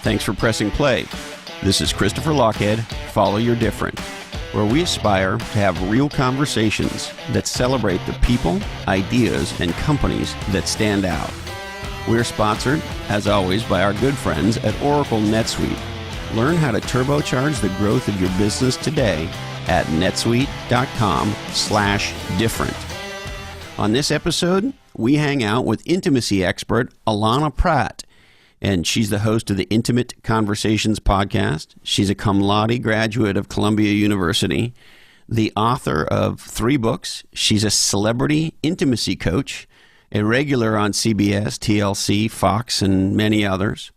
Thanks for pressing play. This is Christopher Lochhead, Follow Your Different, where we aspire to have real conversations that celebrate the people, ideas, and companies that stand out. We're sponsored, as always, by our good friends at Oracle NetSuite. Learn how to turbocharge the growth of your business today at netsuite.com/different. On this episode, we hang out with intimacy expert Allana Pratt, and she's the host of the Intimate Conversations podcast. She's a cum laude graduate of Columbia University, the author of 3 books. She's a celebrity intimacy coach, a regular on CBS, TLC, Fox, and many others.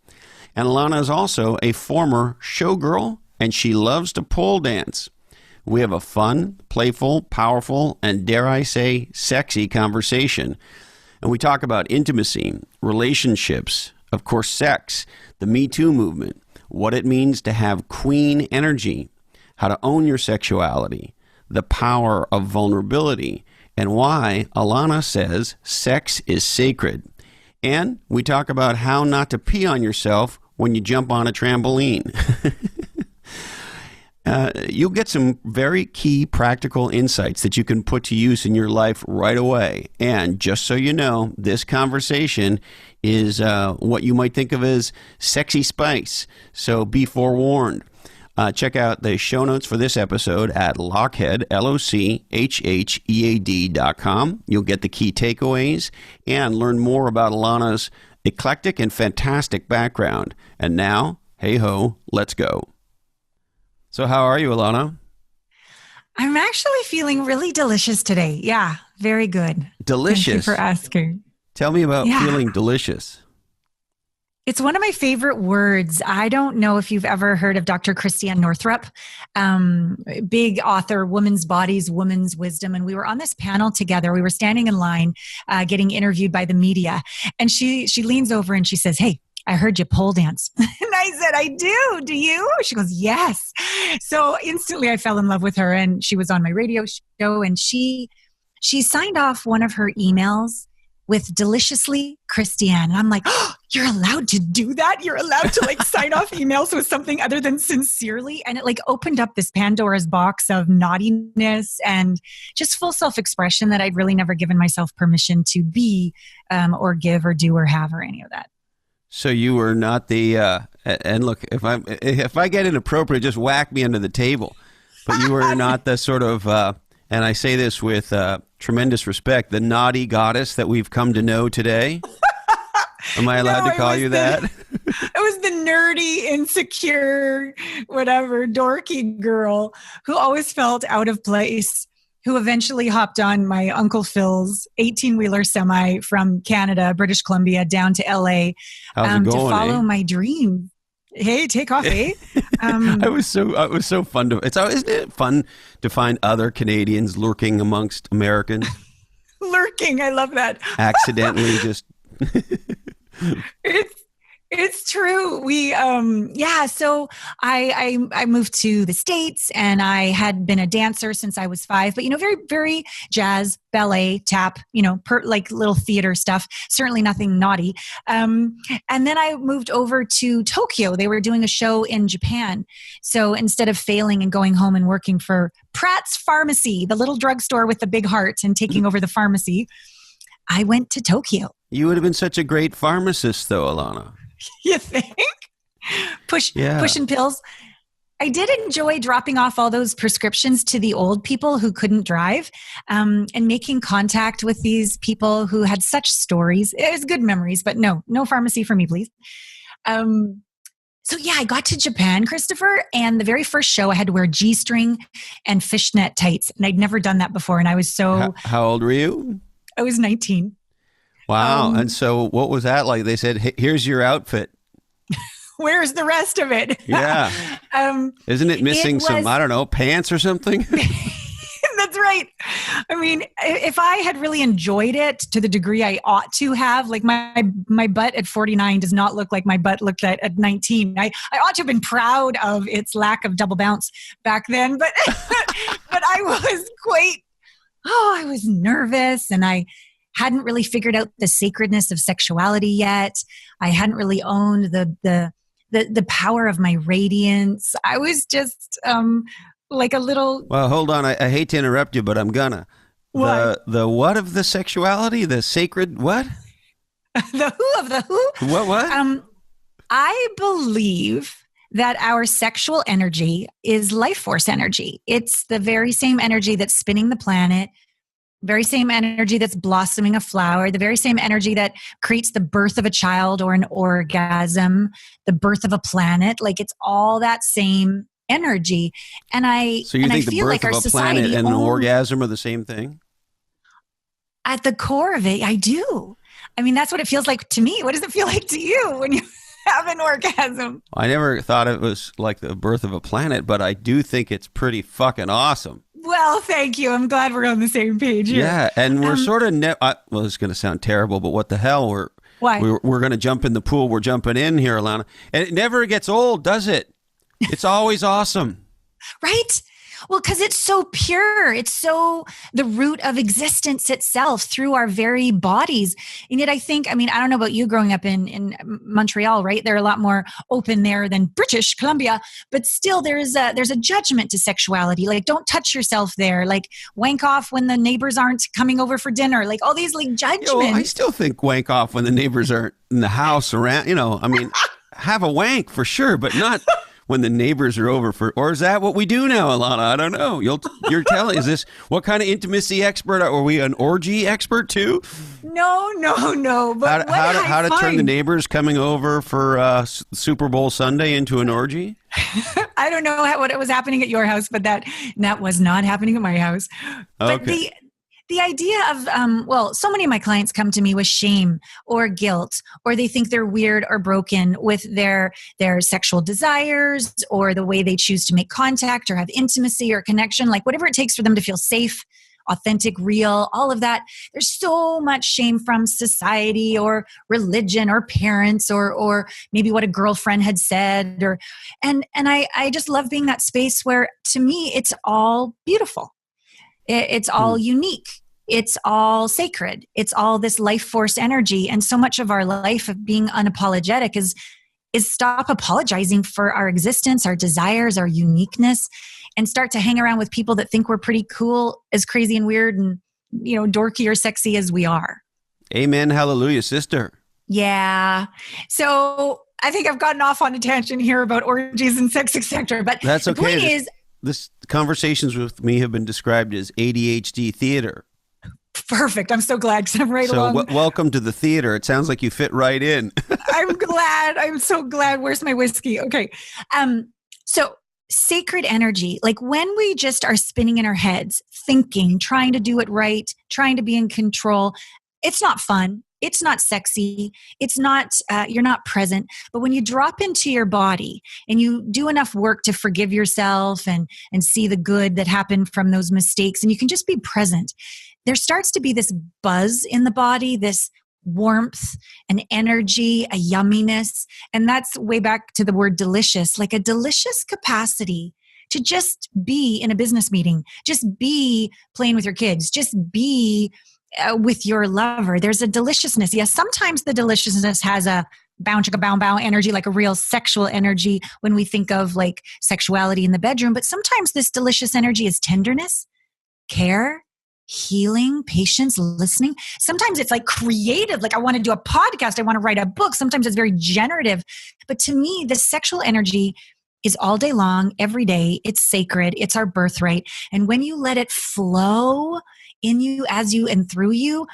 And Alana is also a former showgirl, and she loves to pole dance. We have a fun, playful, powerful, and dare I say, sexy conversation. And we talk about intimacy, relationships, of course, sex, the Me Too movement, what it means to have queen energy, how to own your sexuality, the power of vulnerability, and why Alana says sex is sacred. And we talk about how not to pee on yourself when you jump on a trampoline. You'll get some very key practical insights that you can put to use in your life right away. And just so you know, this conversation is what you might think of as sexy spice. So be forewarned. Check out the show notes for this episode at lochhead, lochhead.com. You'll get the key takeaways and learn more about Alana's eclectic and fantastic background. And now, hey ho, let's go. So how are you, Alana? I'm actually feeling really delicious today. Yeah, very good. Delicious? Thank you for asking. Tell me about feeling delicious. It's one of my favorite words. I don't know if you've ever heard of Dr. Christiane Northrup, big author, Women's Bodies, Women's Wisdom. And we were on this panel together. We were standing in line getting interviewed by the media. And she leans over and she says, "Hey, I heard you pole dance." And I said, "I do. Do you?" She goes, "Yes." So instantly I fell in love with her, and she was on my radio show, and she signed off one of her emails with "Deliciously Christiane." And I'm like, "Oh, you're allowed to do that? You're allowed to sign off emails with something other than sincerely?" And it opened up this Pandora's box of naughtiness and just full self-expression that I'd really never given myself permission to be or give or do or have or any of that. So you were not the, and look, if I get inappropriate, just whack me under the table. But you were not the sort of, and I say this with tremendous respect, the naughty goddess that we've come to know today. Am I allowed to call you that? It was the nerdy, insecure, whatever, dorky girl who always felt out of place, who eventually hopped on my Uncle Phil's 18-wheeler semi from Canada, British Columbia, down to LA to follow my dream. Hey, take off, eh? It was so fun isn't it fun to find other Canadians lurking amongst Americans? Lurking, I love that. Accidentally just... It's true. We, so I moved to the States, and I had been a dancer since I was 5, but, very, very jazz, ballet, tap, little theater stuff, certainly nothing naughty. And then I moved over to Tokyo. They were doing a show in Japan. So instead of failing and going home and working for Pratt's Pharmacy, the little drugstore with the big heart, and taking over the pharmacy, I went to Tokyo. You would have been such a great pharmacist, though, Alana. You think? Pushing pills. I did enjoy dropping off all those prescriptions to the old people who couldn't drive, and making contact with these people who had such stories. It was good memories, but no pharmacy for me, please. I got to Japan, Christopher, and the very first show I had to wear G-string and fishnet tights, and I'd never done that before. And I was so... How old were you? I was 19. Wow. And so what was that like? They said, "Hey, here's your outfit. Where's the rest of it?" Yeah. Isn't it missing some, I don't know, pants or something? That's right. I mean, if I had really enjoyed it to the degree I ought to have, my butt at 49 does not look like my butt looked at 19. I ought to have been proud of its lack of double bounce back then, but but I was I was nervous, and I hadn't really figured out the sacredness of sexuality yet. I hadn't really owned the the power of my radiance. I was just like a little. Well, hold on. I hate to interrupt you, but I'm gonna. What? The what of the sexuality? The sacred what? The who of the who? What? I believe that our sexual energy is life force energy. It's the very same energy that's spinning the planet, very same energy that's blossoming a flower, the very same energy that creates the birth of a child or an orgasm, the birth of a planet. Like it's all that same energy. And So you think the feel birth like of a planet and an orgasm are the same thing? At the core of it, I do. I mean, that's what it feels like to me. What does it feel like to you when you have an orgasm? I never thought it was like the birth of a planet, but I do think it's pretty fucking awesome. Well, thank you. I'm glad we're on the same page here. Yeah, and we're sort of well, it's going to sound terrible, but what the hell? Why? We're going to jump in the pool. We're jumping in here, Alana, and it never gets old, does it? It's always awesome, right? Well, because it's so pure. It's so the root of existence itself through our very bodies. And yet I don't know about you growing up in Montreal, right? They're a lot more open there than British Columbia, but still there's a judgment to sexuality. Like don't touch yourself there. Like wank off when the neighbors aren't coming over for dinner. Like all these like judgments. I still think wank off when the neighbors aren't in the house around, I mean, have a wank for sure, but not when the neighbors are over or is that what we do now, Alana? I don't know. You're telling, is this, what kind of intimacy expert? Are we an orgy expert too? No. But how to turn the neighbors coming over for Super Bowl Sunday into an orgy? I don't know what was happening at your house, but that was not happening at my house. But okay. The idea of, so many of my clients come to me with shame or guilt, or they think they're weird or broken with their sexual desires or the way they choose to make contact or have intimacy or connection, like whatever it takes for them to feel safe, authentic, real, all of that. There's so much shame from society or religion or parents or maybe what a girlfriend had said and I just love being that space where to me it's all beautiful. It's all unique. It's all sacred. It's all this life force energy. And so much of our life of being unapologetic is stop apologizing for our existence, our desires, our uniqueness, and start to hang around with people that think we're pretty cool, as crazy and weird and, dorky or sexy as we are. Amen. Hallelujah, sister. Yeah. So I think I've gotten off on a tangent here about orgies and sex, etc. But that's okay. The point is, this conversations with me have been described as ADHD theater. Perfect. I'm so glad because I'm right along. So welcome to the theater. It sounds like you fit right in. I'm glad. I'm so glad. Where's my whiskey? Okay. So sacred energy, like when we just are spinning in our heads, thinking, trying to do it right, trying to be in control, it's not fun. It's not sexy. It's not, you're not present. But when you drop into your body and you do enough work to forgive yourself and see the good that happened from those mistakes, and you can just be present, there starts to be this buzz in the body, this warmth, an energy, a yumminess. And that's way back to the word delicious, like a delicious capacity to just be in a business meeting, just be playing with your kids, just be with your lover. There's a deliciousness. Yes, sometimes the deliciousness has a bow chicka bow bow energy, like a real sexual energy when we think of like sexuality in the bedroom. But sometimes this delicious energy is tenderness, care, healing, patience, listening. Sometimes it's like creative, like I want to do a podcast, I want to write a book. Sometimes it's very generative. But to me, the sexual energy is all day long, every day. It's sacred. It's our birthright. And when you let it flow in you, as you, and through you,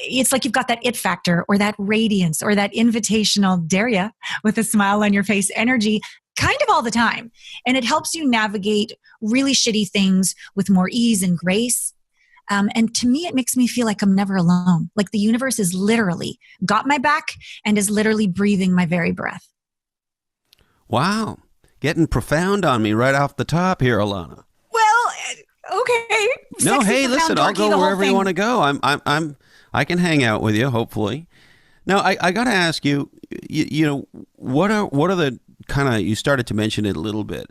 it's like you've got that it factor or that radiance or that invitational, dare ya, with a smile on your face energy kind of all the time. And it helps you navigate really shitty things with more ease and grace. And to me, it makes me feel like I'm never alone. Like the universe is literally got my back and is literally breathing my very breath. Wow. Getting profound on me right off the top here, Alana. Well, okay. No, hey, listen, I'll go wherever you want to go. I can hang out with you, hopefully. Now, I got to ask you, what are the kind of, you started to mention it a little bit,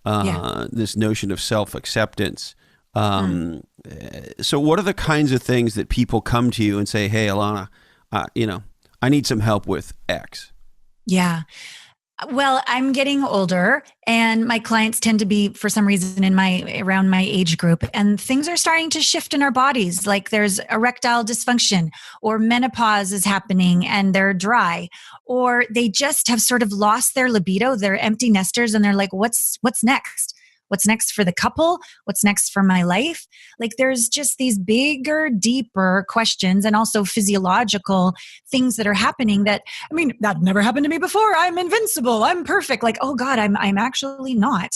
this notion of self-acceptance. So what are the kinds of things that people come to you and say, hey, Alana, I need some help with X? Yeah. Well, I'm getting older and my clients tend to be, for some reason, around my age group, and things are starting to shift in our bodies. Like there's erectile dysfunction, or menopause is happening and they're dry, or they just have sort of lost their libido. They're empty nesters and they're like, what's next? What's next for the couple? What's next for my life? Like there's just these bigger, deeper questions and also physiological things that are happening that, I mean, that never happened to me before. I'm invincible. I'm perfect. Like, oh God, I'm actually not.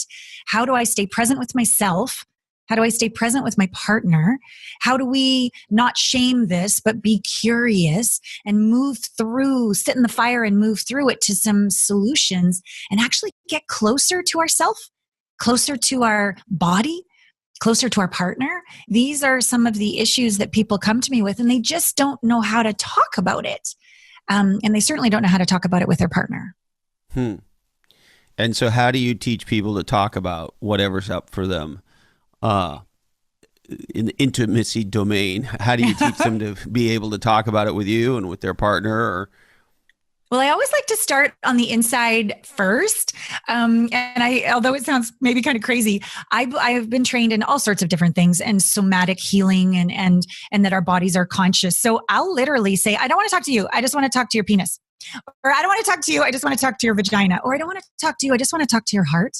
How do I stay present with myself? How do I stay present with my partner? How do we not shame this, but be curious and move through, sit in the fire and move through it to some solutions and actually get closer to ourselves, closer to our body, closer to our partner? These are some of the issues that people come to me with, and they just don't know how to talk about it. And they certainly don't know how to talk about it with their partner. And so how do you teach people to talk about whatever's up for them in the intimacy domain? How do you teach them to be able to talk about it with you and with their partner? Or Well, I always like to start on the inside first. Although it sounds maybe kind of crazy, I've been trained in all sorts of different things and somatic healing and that our bodies are conscious. So I'll literally say, I don't want to talk to you. I just want to talk to your penis. Or I don't want to talk to you. I just want to talk to your vagina. Or I don't want to talk to you. I just want to talk to your heart.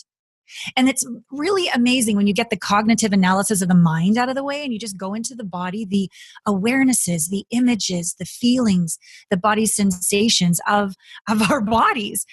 And it's really amazing when you get the cognitive analysis of the mind out of the way and you just go into the body, the awarenesses, the images, the feelings, the body's sensations of our bodies.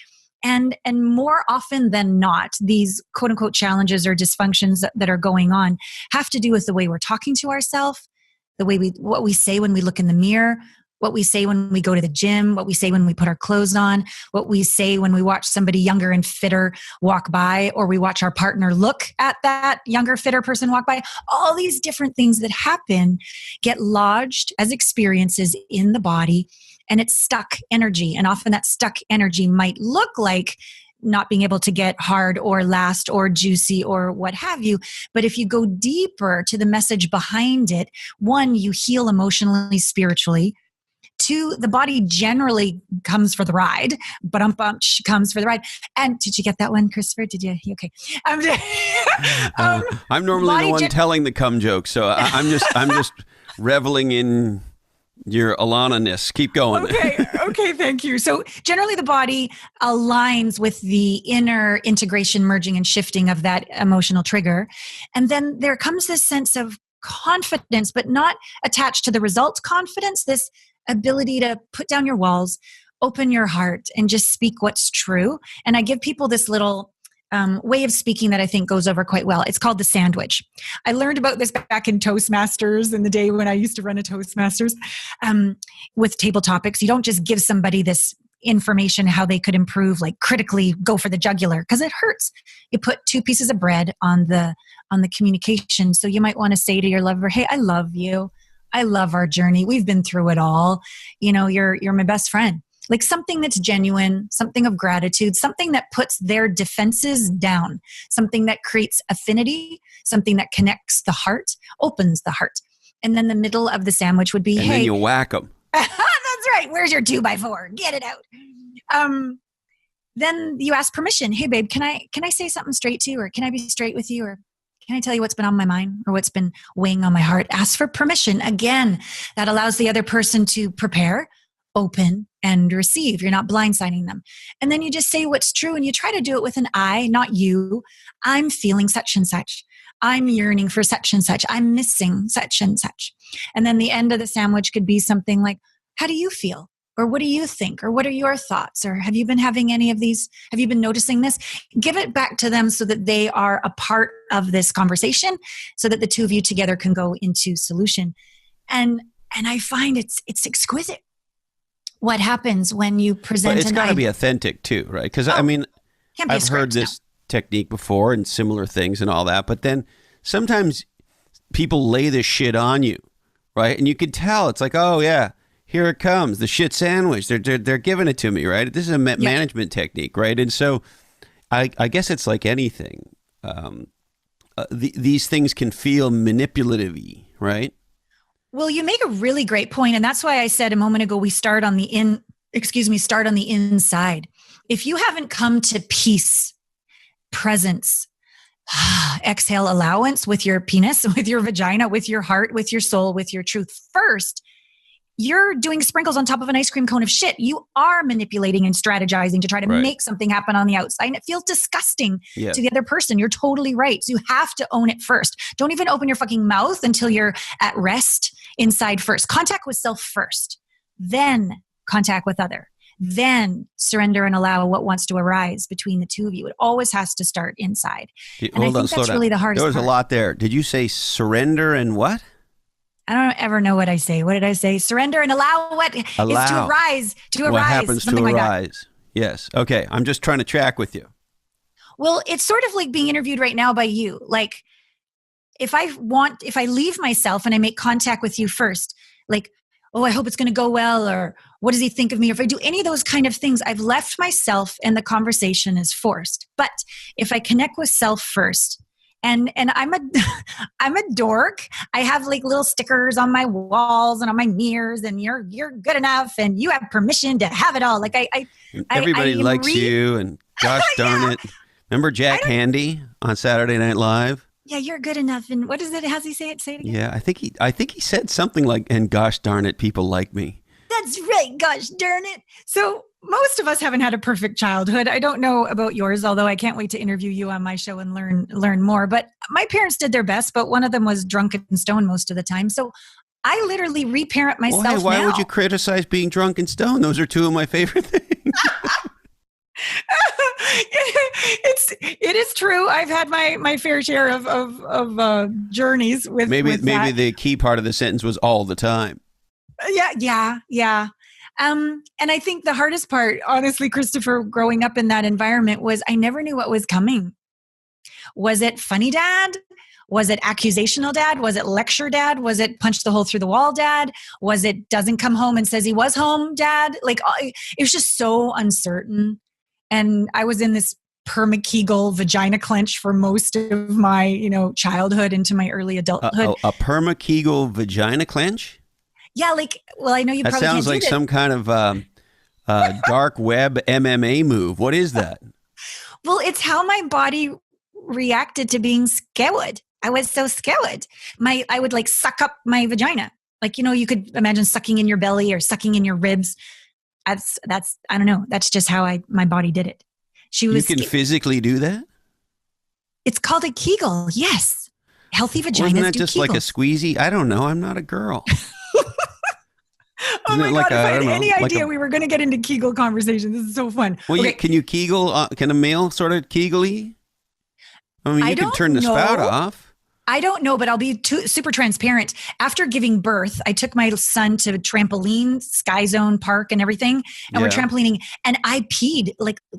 And more often than not, these quote unquote challenges or dysfunctions that are going on have to do with the way we're talking to ourselves, what we say when we look in the mirror, what we say when we go to the gym, what we say when we put our clothes on, what we say when we watch somebody younger and fitter walk by, or we watch our partner look at that younger, fitter person walk by. All these different things that happen get lodged as experiences in the body, and it's stuck energy. And often that stuck energy might look like not being able to get hard or last or juicy or what have you. But if you go deeper to the message behind it, one, you heal emotionally, spiritually. Two, the body generally comes for the ride, but comes for the ride. And did you get that one, Christopher? Did you? Okay. I'm normally the one telling the cum joke, so I'm just reveling in your Alana-ness. Keep going. Okay, thank you. So generally the body aligns with the inner integration, merging and shifting of that emotional trigger. And then there comes this sense of confidence, but not attached to the result confidence, this ability to put down your walls, open your heart, and just speak what's true. And I give people this little way of speaking that I think goes over quite well. It's called the sandwich. I learned about this back in Toastmasters in the day when I used to run a Toastmasters with table topics. You don't just give somebody this information how they could improve, like critically go for the jugular, because it hurts. You put two pieces of bread on the communication. So you might want to say to your lover, hey, I love you. I love our journey. We've been through it all. You know, you're my best friend. Like something that's genuine, something of gratitude, something that puts their defenses down, something that creates affinity, something that connects the heart, opens the heart. And then the middle of the sandwich would be, and hey. then you whack them. That's right. Where's your 2x4? Get it out. Then you ask permission. Hey, babe, can I say something straight to you? Or can I be straight with you? Or can I tell you what's been on my mind or what's been weighing on my heart? Ask for permission. Again, that allows the other person to prepare, open, and receive. You're not blindsiding them. And then you just say what's true, and you try to do it with an I, not you. I'm feeling such and such. I'm yearning for such and such. I'm missing such and such. And then the end of the sandwich could be something like, how do you feel? Or what do you think? Or what are your thoughts? Or have you been having any of these? Have you been noticing this? Give it back to them so that they are a part of this conversation, so that the two of you together can go into solution. And I find it's exquisite what happens when you present. But it's got to be authentic too, right? Because I mean, I've heard this technique before and similar things and all that, but then sometimes people lay this shit on you, right? And you can tell it's like, oh yeah, here it comes, the shit sandwich. They're giving it to me, right? This is a management technique, right? And so I guess it's like anything. These things can feel manipulative-y, right? Well, you make a really great point, and that's why I said a moment ago we start on the inside. if you haven't come to peace, presence, exhale, allowance with your penis, with your vagina, with your heart, with your soul, with your truth first, you're doing sprinkles on top of an ice cream cone of shit. You are manipulating and strategizing to try to make something happen on the outside. And it feels disgusting to the other person. You're totally right. So you have to own it first. Don't even open your fucking mouth until you're at rest inside first. Contact with self first, then contact with other, then surrender and allow what wants to arise between the two of you. It always has to start inside. And I think that's really the hardest part. There was a lot there. Did you say surrender and what? I don't ever know what I say. What did I say? Surrender and allow what is to arise. What happens to arise. Yes. Okay. I'm just trying to track with you. Well, it's sort of like being interviewed right now by you. Like if I leave myself and I make contact with you first, like, oh, I hope it's going to go well, or what does he think of me? Or if I do any of those kind of things, I've left myself and the conversation is forced. But if I connect with self first, and I'm a dork. I have like little stickers on my walls and on my mirrors, and you're good enough, and you have permission to have it all. Like everybody likes you, and gosh darn it. Remember Jack Handy on Saturday Night Live? Yeah, you're good enough. And what is it? How's he say it? Say it again. Yeah, I think he said something like, "And gosh darn it, people like me." That's right. Gosh darn it. So most of us haven't had a perfect childhood. I don't know about yours, although I can't wait to interview you on my show and learn more. But my parents did their best, but one of them was drunk and stoned most of the time. So I literally reparent myself now. Why would you criticize being drunk and stoned? Those are two of my favorite things. It is true. I've had my fair share of journeys with maybe that. The key part of the sentence was all the time. Yeah. And I think the hardest part, honestly, Christopher, growing up in that environment was I never knew what was coming. Was it funny dad? Was it accusational dad? Was it lecture dad? Was it punch the hole through the wall dad? Was it doesn't come home and says he was home dad? Like it was just so uncertain. And I was in this perma-Kegel vagina clench for most of my, childhood into my early adulthood. A perma-Kegel vagina clench? Yeah, I know you probably sounds like some kind of dark web MMA move. What is that? Well, it's how my body reacted to being scared. I was so scared. I would suck up my vagina. You could imagine sucking in your belly or sucking in your ribs. That's I don't know. That's just how my body did it. You can physically do that? It's called a Kegel. Yes. Healthy vaginas Wasn't that do just Kegels. Like a squeezy? I don't know. I'm not a girl. Oh my God, if I had any idea we were going to get into Kegel conversation, this is so fun. Well, okay. Can you Kegel? Can a male sort of Kegel-y? I mean, you can turn the spout off. I don't know, but I'll be super transparent. After giving birth, I took my son to trampoline, Sky Zone Park and everything. And we're trampolining. And I peed,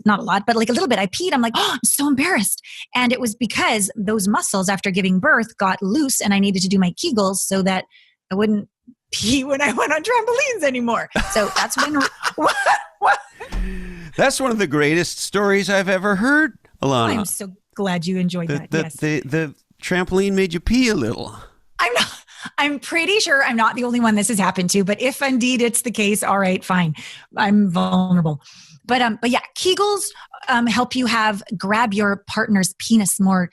not a lot, but a little bit. I peed. I'm like, oh, I'm so embarrassed. And it was because those muscles after giving birth got loose and I needed to do my Kegels so that I wouldn't pee when I went on trampolines anymore. So that's when... what? That's one of the greatest stories I've ever heard, Alana. I'm so glad you enjoyed that. Yes. The trampoline made you pee a little. I'm pretty sure I'm not the only one this has happened to, but if indeed it's the case, all right, fine. I'm vulnerable. But yeah, Kegels help you grab your partner's penis more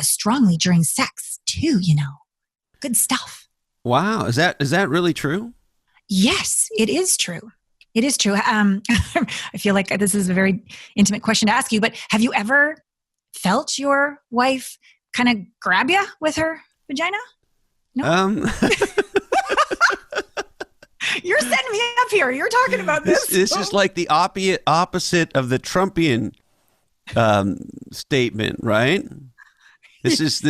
strongly during sex too, Good stuff. Wow. Is that really true? Yes, it is true. It is true. I feel like this is a very intimate question to ask you, but have you ever felt your wife kind of grab you with her vagina? No. You're setting me up here. You're talking about this. This is like the opposite of the Trumpian statement, right? This is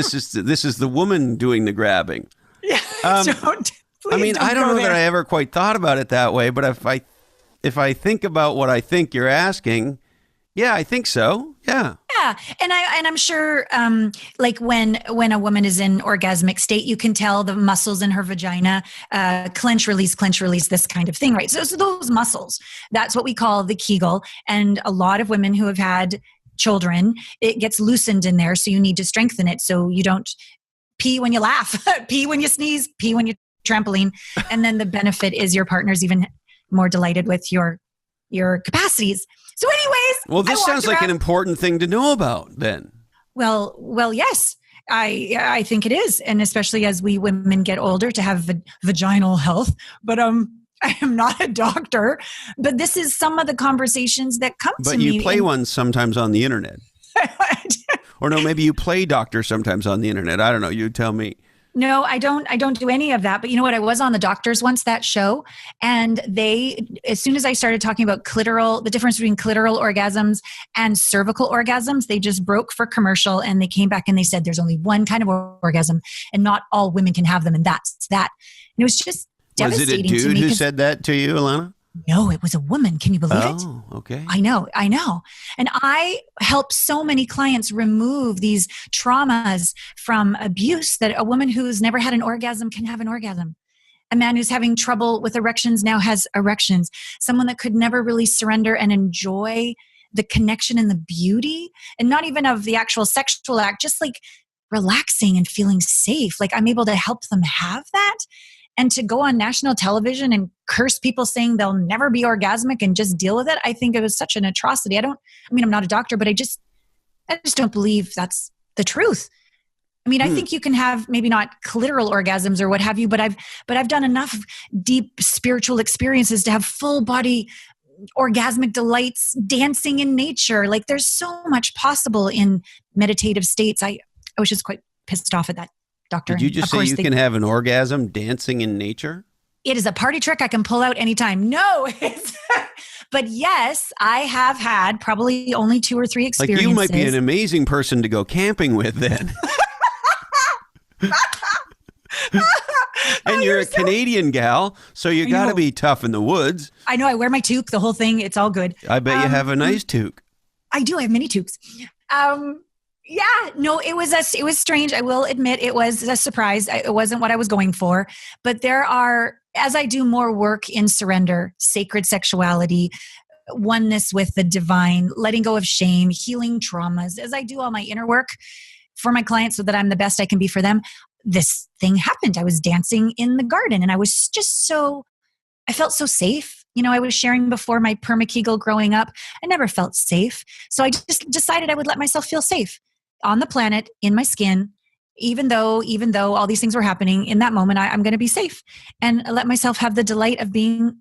the woman doing the grabbing. Yeah. I don't know that I ever quite thought about it that way, but if I think about what I think you're asking, yeah, I think so. Yeah. Yeah. And I'm sure when a woman is in orgasmic state, you can tell the muscles in her vagina clench, release, this kind of thing, right? So those muscles, that's what we call the Kegel. And a lot of women who have had children, it gets loosened in there. So you need to strengthen it so you don't pee when you laugh, pee when you sneeze, pee when you trampoline. And then the benefit is your partner's even more delighted with your capacities. So anyways. Well, this sounds like an important thing to know about then. Well, yes. I think it is. And especially as we women get older to have vaginal health. But I am not a doctor, but this is some of the conversations that come to me. But you play one sometimes on the internet. Or no, maybe you play doctor sometimes on the internet. I don't know. You tell me. No, I don't do any of that. But you know what? I was on The Doctors once, that show. And as soon as I started talking about the difference between clitoral orgasms and cervical orgasms, they just broke for commercial and they came back and they said, there's only one kind of orgasm and not all women can have them. And that's that. And it was just devastating to me. Was it a dude who said that to you, Alana? No, it was a woman. Can you believe it? Oh, okay. I know. And I help so many clients remove these traumas from abuse that a woman who's never had an orgasm can have an orgasm. A man who's having trouble with erections now has erections. Someone that could never really surrender and enjoy the connection and the beauty, and not even of the actual sexual act, just like relaxing and feeling safe. Like I'm able to help them have that. And to go on national television and curse people saying they'll never be orgasmic and just deal with it, I think it was such an atrocity. I'm not a doctor, but I just don't believe that's the truth. I mean, I think you can have maybe not clitoral orgasms or what have you, but I've done enough deep spiritual experiences to have full body orgasmic delights, dancing in nature. Like there's so much possible in meditative states. I was just quite pissed off at that doctor. Did you just say you can have an orgasm dancing in nature? It is a party trick I can pull out anytime. No, but yes, I have had probably only 2 or 3 experiences. Like you might be an amazing person to go camping with then. And you're a Canadian gal, so you got to be tough in the woods. I know. I wear my toque, the whole thing. It's all good. I bet you have a nice toque. I do. I have many toques. Yeah, no, it was strange. I will admit it was a surprise. It wasn't what I was going for. But as I do more work in surrender, sacred sexuality, oneness with the divine, letting go of shame, healing traumas, as I do all my inner work for my clients so that I'm the best I can be for them, this thing happened. I was dancing in the garden and I was I felt so safe. You know, I was sharing before my perma-Kegel growing up. I never felt safe. So I just decided I would let myself feel safe on the planet, in my skin, even though all these things were happening in that moment, I'm going to be safe and let myself have the delight of being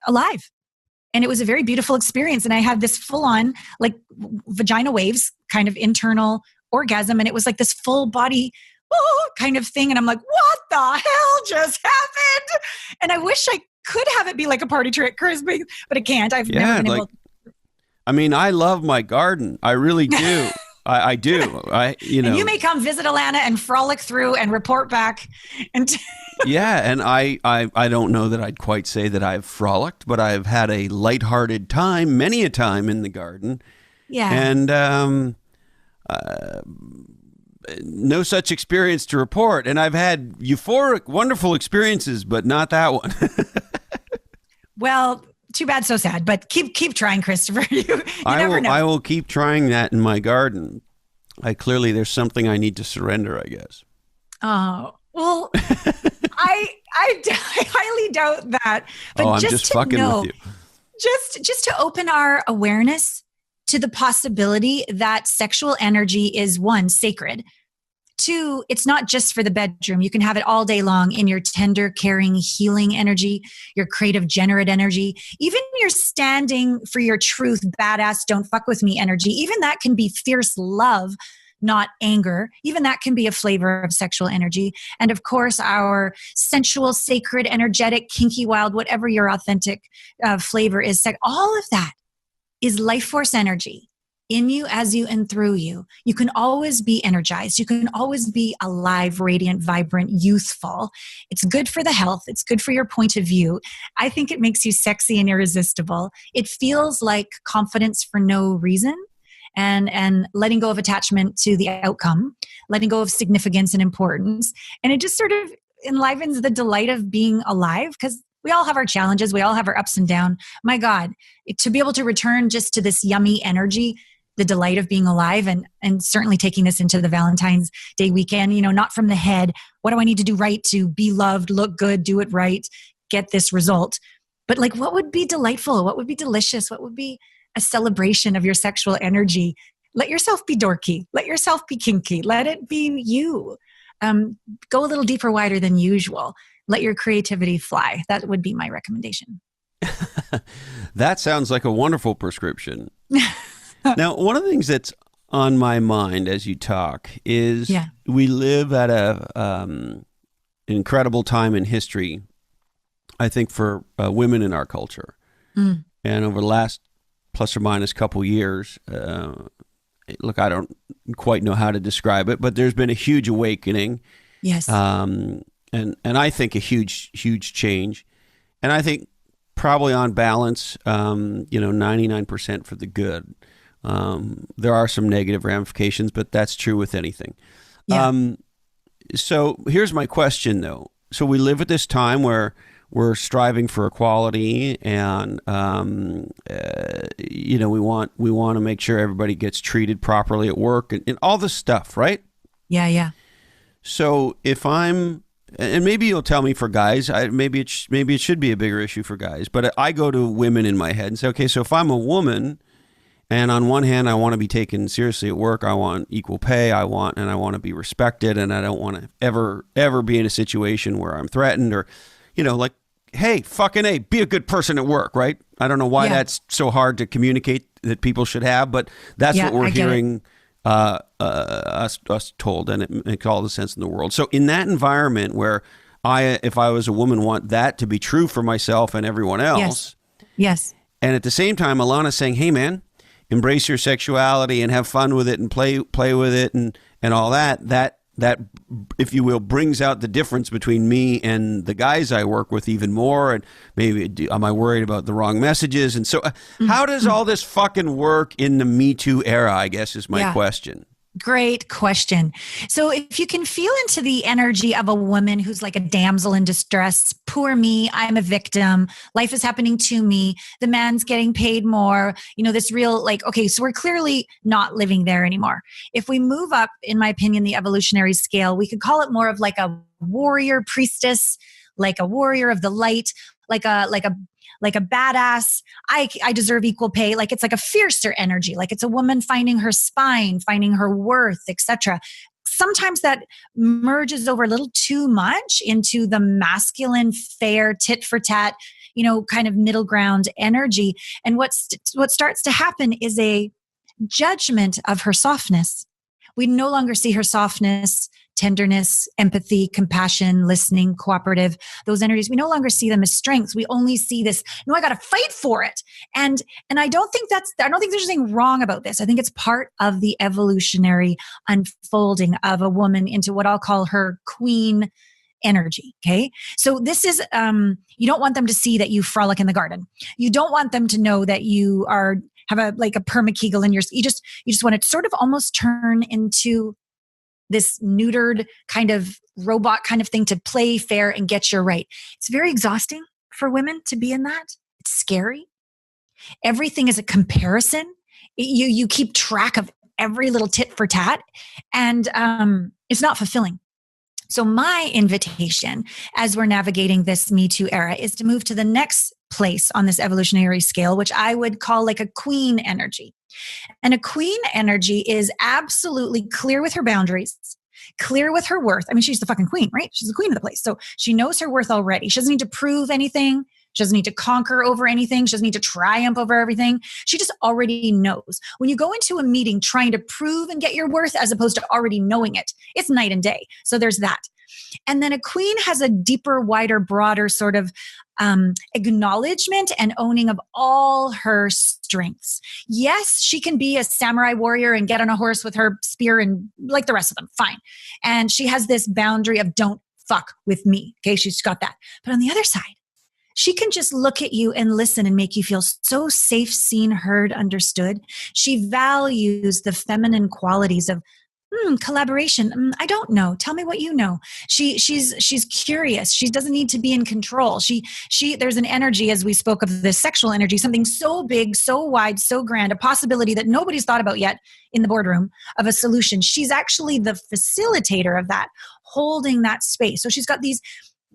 alive. And it was a very beautiful experience. And I had this full on like vagina waves kind of internal orgasm. And it was like this full body kind of thing. And I'm like, what the hell just happened? And I wish I could have it be like a party trick, Chris, but it can't. I've never been able to. I mean, I love my garden. I really do. I do. And you may come visit Alana and frolic through and report back. Yeah, and I don't know that I'd quite say that I've frolicked, but I've had a lighthearted time, many a time in the garden. Yeah. And no such experience to report. And I've had euphoric, wonderful experiences, but not that one. Well, too bad, so sad. But keep trying, Christopher. You never know. I will keep trying that in my garden. There's something I need to surrender, I guess. Oh, well, I highly doubt that. But I'm just fucking with you. Just to open our awareness to the possibility that sexual energy is, 1, sacred. 2, it's not just for the bedroom. You can have it all day long in your tender, caring, healing energy, your creative, generate energy, even your standing for your truth, badass, don't fuck with me energy. Even that can be fierce love, not anger. Even that can be a flavor of sexual energy. And of course, our sensual, sacred, energetic, kinky, wild, whatever your authentic flavor is, all of that is life force energy. In you, as you, and through you. You can always be energized. You can always be alive, radiant, vibrant, youthful. It's good for the health. It's good for your point of view. I think it makes you sexy and irresistible. It feels like confidence for no reason, and letting go of attachment to the outcome, letting go of significance and importance. And it just sort of enlivens the delight of being alive, because we all have our challenges. We all have our ups and downs. My God, to be able to return just to this yummy energy, the delight of being alive, and certainly taking this into the Valentine's Day weekend, not from the head. What do I need to do right to be loved, look good, do it right, get this result? But like, what would be delightful? What would be delicious? What would be a celebration of your sexual energy. Let yourself be dorky. Let yourself be kinky. Let it be you. Go a little deeper, wider than usual. Let your creativity fly. That would be my recommendation. That sounds like a wonderful prescription. Now, one of the things that's on my mind as you talk is we live at an incredible time in history, I think, for women in our culture. And over the last plus or minus couple years, look, I don't quite know how to describe it, but there's been a huge awakening. Yes. And I think a huge change. And I think probably on balance, 99% for the good. There are some negative ramifications, but that's true with anything. Yeah. So here's my question, though. So we live at this time where we're striving for equality, and we want to make sure everybody gets treated properly at work, and all this stuff, right? Yeah. So if I'm, and maybe you'll tell me for guys, maybe it should be a bigger issue for guys, but I go to women in my head and say, okay, so if I'm a woman, and on one hand, I want to be taken seriously at work, I want equal pay, I want to be respected, and I don't want to ever be in a situation where I'm threatened or, like, hey, fucking A, be a good person at work, right? I don't know why that's so hard to communicate that people should have, but that's what we're hearing us told, and it makes all the sense in the world. So in that environment where if I was a woman, want that to be true for myself and everyone else. Yes. And at the same time, Alana's saying, hey, man, embrace your sexuality and have fun with it and play with it and all that, if you will, brings out the difference between me and the guys I work with even more. And maybe, am I worried about the wrong messages? And so how does all this fucking work in the Me Too era, I guess, is my question. Great question. So if you can feel into the energy of a woman who's like a damsel in distress, poor me, I'm a victim, life is happening to me, the man's getting paid more, this real okay, so we're clearly not living there anymore. If we move up, in my opinion, the evolutionary scale, we could call it more of like a warrior priestess, like a warrior of the light, like a badass, I deserve equal pay. Like it's like a fiercer energy. Like it's a woman finding her spine, finding her worth, etc. Sometimes that merges over a little too much into the masculine, fair, tit for tat, kind of middle ground energy. And what starts to happen is a judgment of her softness. We no longer see her softness, tenderness, empathy, compassion, listening, cooperative, those energies. We no longer see them as strengths. We only see this, I got to fight for it. And I don't think there's anything wrong about this. I think it's part of the evolutionary unfolding of a woman into what I'll call her queen energy. Okay. So this is, you don't want them to see that you frolic in the garden. You don't want them to know that you have a perma-kegel in you just want to sort of almost turn into this neutered kind of robot kind of thing to play fair and get your right. It's very exhausting for women to be in that. It's scary. Everything is a comparison. You keep track of every little tit for tat, and it's not fulfilling. So my invitation as we're navigating this Me Too era is to move to the next place on this evolutionary scale, which I would call like a queen energy. And a queen energy is absolutely clear with her boundaries, clear with her worth. I mean, she's the fucking queen, right? She's the queen of the place. So she knows her worth already. She doesn't need to prove anything. She doesn't need to conquer over anything. She doesn't need to triumph over everything. She just already knows. When you go into a meeting trying to prove and get your worth as opposed to already knowing it, it's night and day. So there's that. And then a queen has a deeper, wider, broader sort of acknowledgement and owning of all her strengths. Yes, she can be a samurai warrior and get on a horse with her spear and like the rest of them. Fine. And she has this boundary of don't fuck with me. Okay, she's got that. But on the other side, she can just look at you and listen and make you feel so safe, seen, heard, understood. She values the feminine qualities of collaboration. I don't know. Tell me what you know. She's curious. She doesn't need to be in control. There's an energy, as we spoke of the sexual energy, something so big, so wide, so grand, a possibility that nobody's thought about yet in the boardroom of a solution. She's actually the facilitator of that, holding that space. So she's got these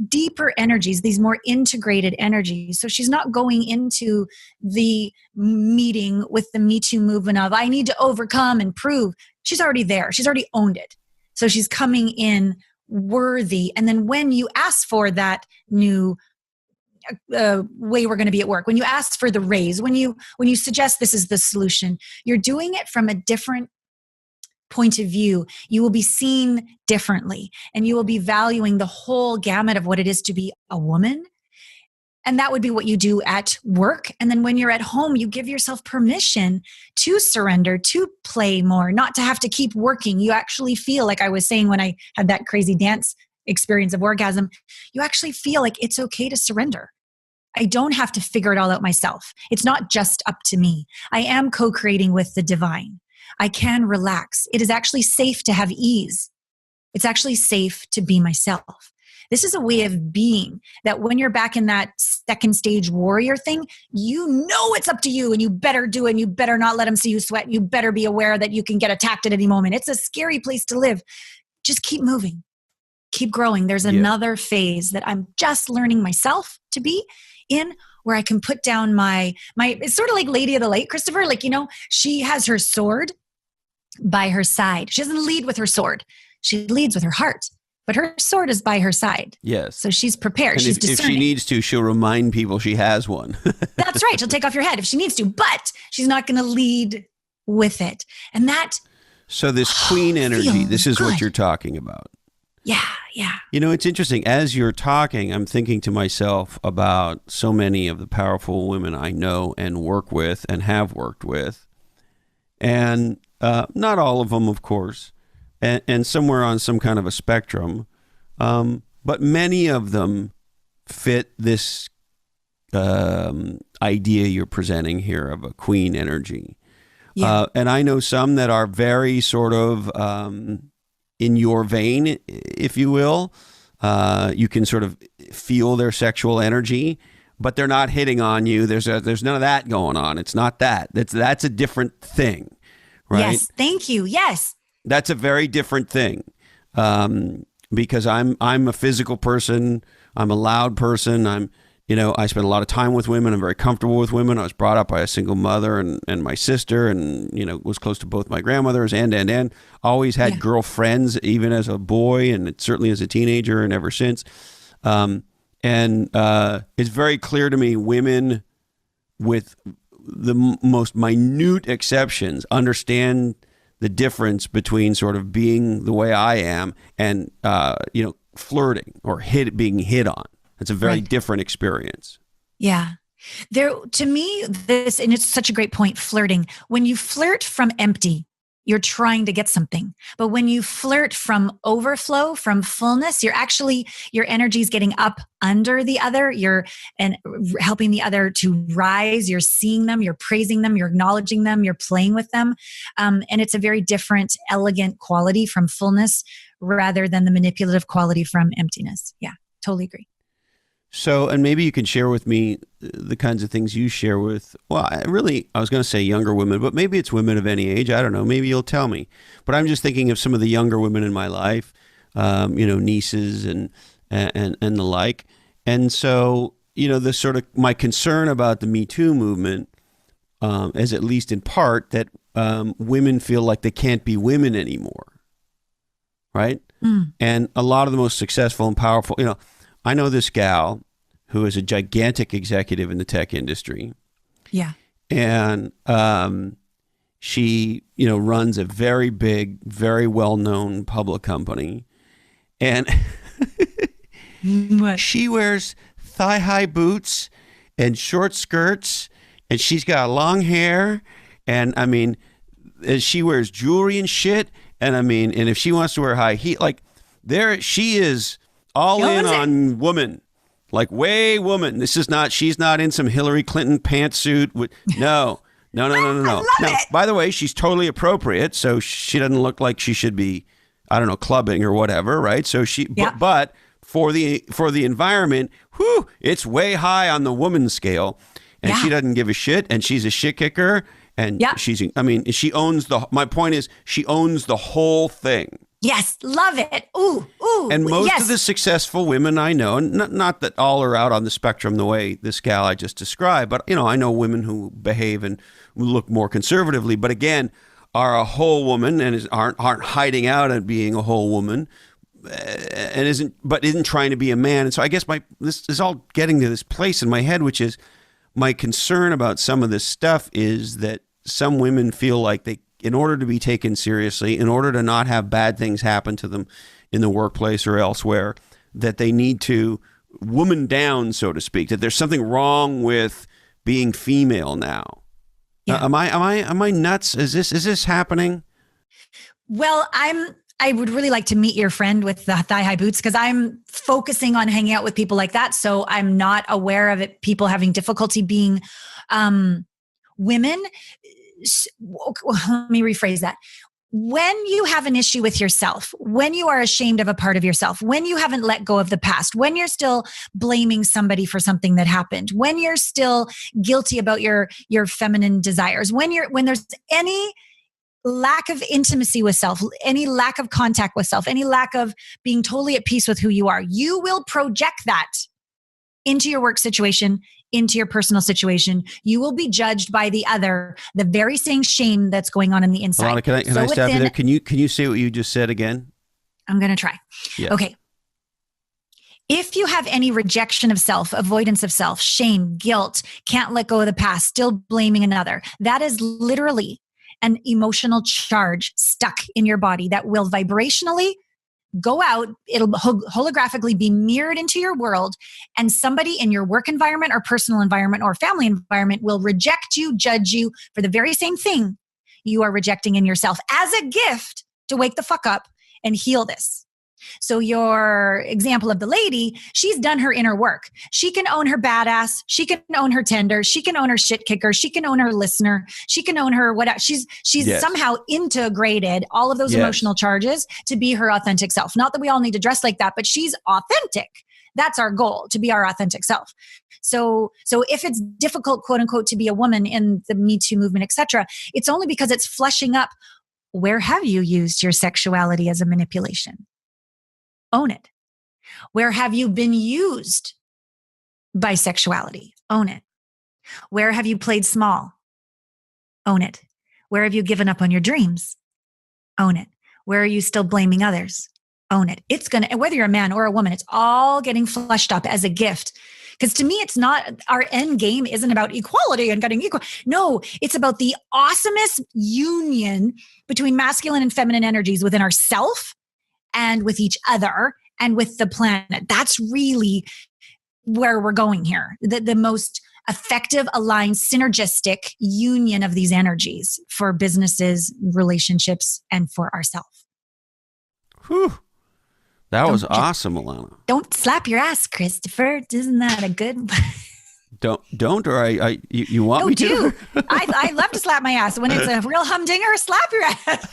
deeper energies, these more integrated energies. So she's not going into the meeting with the Me Too movement of, I need to overcome and prove. She's already there. She's already owned it. So she's coming in worthy. And then when you ask for that new way we're going to be at work, when you ask for the raise, when you suggest this is the solution, you're doing it from a different point of view. You will be seen differently, and you will be valuing the whole gamut of what it is to be a woman. And that would be what you do at work. And then when you're at home, you give yourself permission to surrender, to play more, not to have to keep working. You actually feel, like I was saying when I had that crazy dance experience of orgasm, you actually feel like it's okay to surrender. I don't have to figure it all out myself. It's not just up to me. I am co-creating with the divine. I can relax. It is actually safe to have ease. It's actually safe to be myself. This is a way of being that when you're back in that second stage warrior thing, you know it's up to you, and you better do it, and you better not let them see you sweat. And you better be aware that you can get attacked at any moment. It's a scary place to live. Just keep moving. Keep growing. There's another phase that I'm just learning myself to be in, where I can put down my it's sort of like Lady of the Lake, Christopher. Like, she has her sword by her side. She doesn't lead with her sword. She leads with her heart. But her sword is by her side. Yes. So she's prepared. And she's if she needs to, she'll remind people she has one. That's right. She'll take off your head if she needs to, but she's not going to lead with it. And that. So this queen energy, this is what you're talking about. Yeah, yeah. It's interesting. As you're talking, I'm thinking to myself about so many of the powerful women I know and work with and have worked with. And not all of them, of course. And somewhere on some kind of a spectrum. But many of them fit this idea you're presenting here of a queen energy. Yeah. And I know some that are very sort of in your vein, if you will. You can sort of feel their sexual energy, but they're not hitting on you. There's none of that going on. It's not that. That's a different thing, right? Yes, thank you. Yes. That's a very different thing, because I'm a physical person. I'm a loud person. I spend a lot of time with women. I'm very comfortable with women. I was brought up by a single mother and my sister, and was close to both my grandmothers and always had girlfriends, even as a boy, and certainly as a teenager, and ever since. It's very clear to me, women, with the most minute exceptions, understand the difference between sort of being the way I am and, flirting or being hit on. It's a very different experience. Yeah. To me, and it's such a great point, flirting. When you flirt from empty, you're trying to get something. But when you flirt from overflow, from fullness, your energy is getting up under the other. You're helping the other to rise. You're seeing them, you're praising them, you're acknowledging them, you're playing with them. And it's a very different, elegant quality from fullness rather than the manipulative quality from emptiness. Yeah, totally agree. So, and maybe you can share with me the kinds of things you share with, I was going to say younger women, but maybe it's women of any age. I don't know. Maybe you'll tell me. But I'm just thinking of some of the younger women in my life, nieces and the like. And so, the sort of my concern about the Me Too movement is, at least in part, that women feel like they can't be women anymore. Right? Mm. And a lot of the most successful and powerful, I know this gal who is a gigantic executive in the tech industry. Yeah. And she, runs a very big, very well-known public company. And she wears thigh-high boots and short skirts, and she's got long hair. And and she wears jewelry and shit. And and if she wants to wear high heel, she is all in on woman, like way woman. She's not in some Hillary Clinton pantsuit. No. Now, by the way, she's totally appropriate. So she doesn't look like she should be, I don't know, clubbing or whatever. Right. So but for the environment, it's way high on the woman scale, and she doesn't give a shit. And she's a shit kicker. And she owns my point is, she owns the whole thing. Yes, love it. Ooh, ooh. And most yes. of the successful women I know, and not that all are out on the spectrum the way this gal I just described, but I know women who behave and look more conservatively, but again, are a whole woman and aren't hiding out at being a whole woman, and isn't trying to be a man. And so I guess this is all getting to this place in my head, which is my concern about some of this stuff is that some women feel like in order to be taken seriously, in order to not have bad things happen to them in the workplace or elsewhere, that they need to woman down, so to speak, that there's something wrong with being female now. Yeah. Am I nuts? Is this happening? Well, I would really like to meet your friend with the thigh-high boots because I'm focusing on hanging out with people like that. So I'm not aware of it, people having difficulty being women. Let me rephrase that. When you have an issue with yourself, when you are ashamed of a part of yourself, when you haven't let go of the past, when you're still blaming somebody for something that happened, when you're still guilty about your feminine desires, when there's any lack of intimacy with self, any lack of contact with self, any lack of being totally at peace with who you are, you will project that into your work situation, into your personal situation. You will be judged by the other, the very same shame that's going on in the inside. Alana, can I stop you there? Can you say what you just said again? I'm going to try. Yeah. Okay. If you have any rejection of self, avoidance of self, shame, guilt, can't let go of the past, still blaming another, that is literally an emotional charge stuck in your body that will vibrationally go out. It'll holographically be mirrored into your world, and somebody in your work environment or personal environment or family environment will reject you, judge you for the very same thing you are rejecting in yourself as a gift to wake the fuck up and heal this. So your example of the lady, she's done her inner work. She can own her badass. She can own her tender. She can own her shit kicker. She can own her listener. She can own her whatever. She's Yes. somehow integrated all of those Yes. emotional charges to be her authentic self. Not that we all need to dress like that, but she's authentic. That's our goal, to be our authentic self. So if it's difficult, quote unquote, to be a woman in the Me Too movement, etc., it's only because it's fleshing up. Where have you used your sexuality as a manipulation? Own it. Where have you been used by sexuality? Own it. Where have you played small? Own it. Where have you given up on your dreams? Own it. Where are you still blaming others? Own it. It's going to, whether you're a man or a woman, it's all getting fleshed up as a gift. Because to me, it's not, our end game isn't about equality and getting equal. No, it's about the awesomest union between masculine and feminine energies within ourself and with each other and with the planet. That's really where we're going here. The most effective, aligned, synergistic union of these energies for businesses, relationships, and for ourselves. Whew. That was awesome, Alana. Don't slap your ass, Christopher. Isn't that a good Don't, or you want me to? I love to slap my ass. When it's a real humdinger, slap your ass.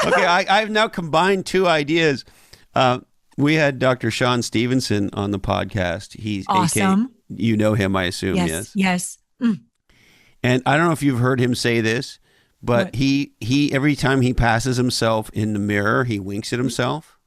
Okay, I've now combined two ideas. We had Dr. Sean Stevenson on the podcast. He's awesome. You know him, I assume. Yes. Mm. And I don't know if you've heard him say this, but What? he every time he passes himself in the mirror, he winks at himself.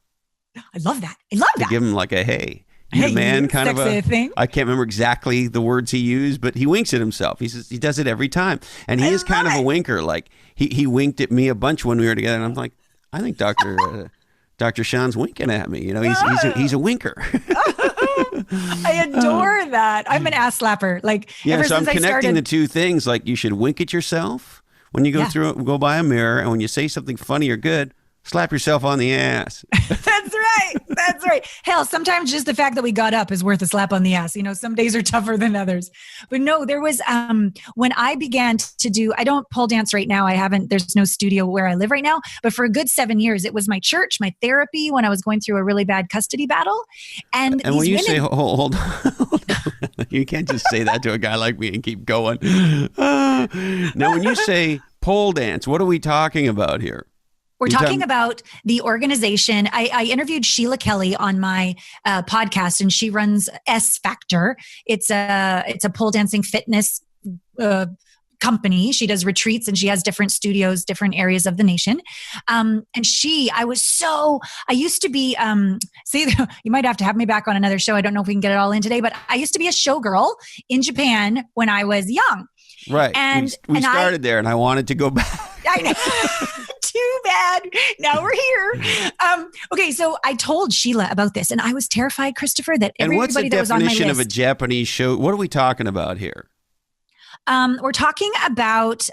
I love that. To give him like a hey. You Hey, the man kind of sexy a thing. I can't remember exactly the words he used, but he winks at himself. He says he does it every time. And he is kind of a winker. Like he winked at me a bunch when we were together, and I'm like, I think Dr. Sean's winking at me. You know, he's a winker. I adore that. I'm an ass slapper. Like Yeah, ever so I'm since I connecting started, the two things. Like you should wink at yourself when you go by a mirror, and when you say something funny or good, slap yourself on the ass. That's right. Hell, sometimes just the fact that we got up is worth a slap on the ass. You know, some days are tougher than others. But no, there was, when I began to do, I don't pole dance right now. There's no studio where I live right now, but for a good 7 years, it was my church, my therapy when I was going through a really bad custody battle. And when you say, hold on, you can't just say that to a guy like me and keep going. Now, when you say pole dance, what are we talking about here? We're talking about the organization. I interviewed Sheila Kelly on my podcast, and she runs S Factor. It's a pole dancing fitness company. She does retreats and she has different studios, different areas of the nation. And I used to be, see, you might have to have me back on another show. I don't know if we can get it all in today, but I used to be a showgirl in Japan when I was young. Right. And we started there and I wanted to go back. I know. Too bad. Now we're here. Okay, so I told Sheila about this and I was terrified, Christopher, that everybody that was on my list. And what's the definition of a Japanese show? What are we talking about here? We're talking about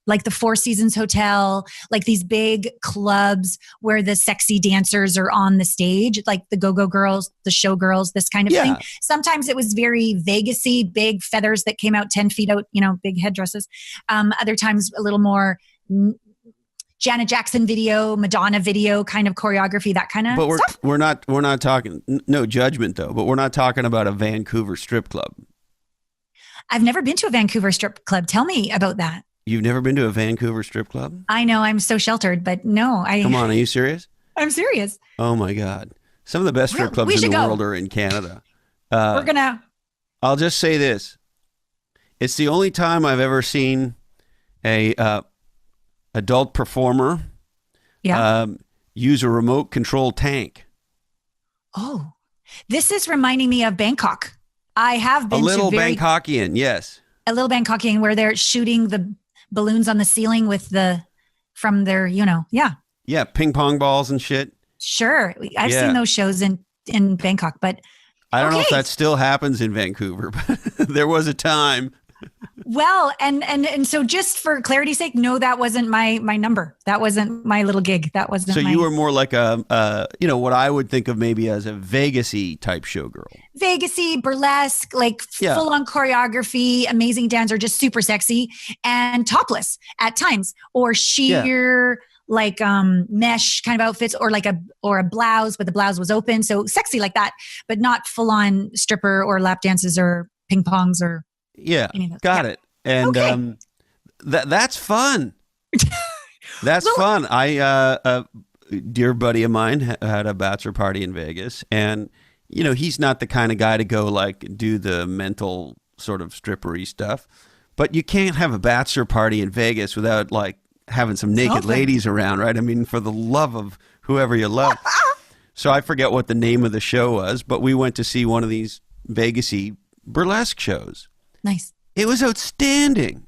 like the Four Seasons Hotel, like these big clubs where the sexy dancers are on the stage, like the Go-Go Girls, the Showgirls, this kind of thing. Sometimes it was very Vegas-y, big feathers that came out 10 feet out, big headdresses. Other times a little more Janet Jackson video, Madonna video kind of choreography, that kind of stuff. We're not talking, no judgment though, but we're not talking about a Vancouver strip club. I've never been to a Vancouver strip club. Tell me about that. You've never been to a Vancouver strip club? I know, I'm so sheltered, but no. Come on, are you serious? I'm serious. Oh my God. Some of the best strip clubs in the world are in Canada. I'll just say this. It's the only time I've ever seen a adult performer use a remote control tank. Oh, this is reminding me of Bangkok. I have been a little Bangkokian, yes. A little Bangkokian where they're shooting the balloons on the ceiling from their, Yeah, ping pong balls and shit. Sure. I've seen those shows in Bangkok, but I don't know if that still happens in Vancouver, but there was a time. Well, and so just for clarity's sake, no, that wasn't my number. That wasn't my little gig. That wasn't. So you were more like what I would think of maybe as a Vegas-y type showgirl. Vegas-y, burlesque, like full on choreography, amazing dancer, just super sexy and topless at times, or sheer like mesh kind of outfits, or a blouse, but the blouse was open, so sexy like that, but not full on stripper or lap dances or ping pongs or. Yeah, got it. And that's fun. That's fun. I dear buddy of mine had a bachelor party in Vegas, and he's not the kind of guy to go like do the mental sort of strippery stuff. But you can't have a bachelor party in Vegas without like having some naked ladies around, right? I mean, for the love of whoever you love. So I forget what the name of the show was, but we went to see one of these Vegas-y burlesque shows. Nice. It was outstanding.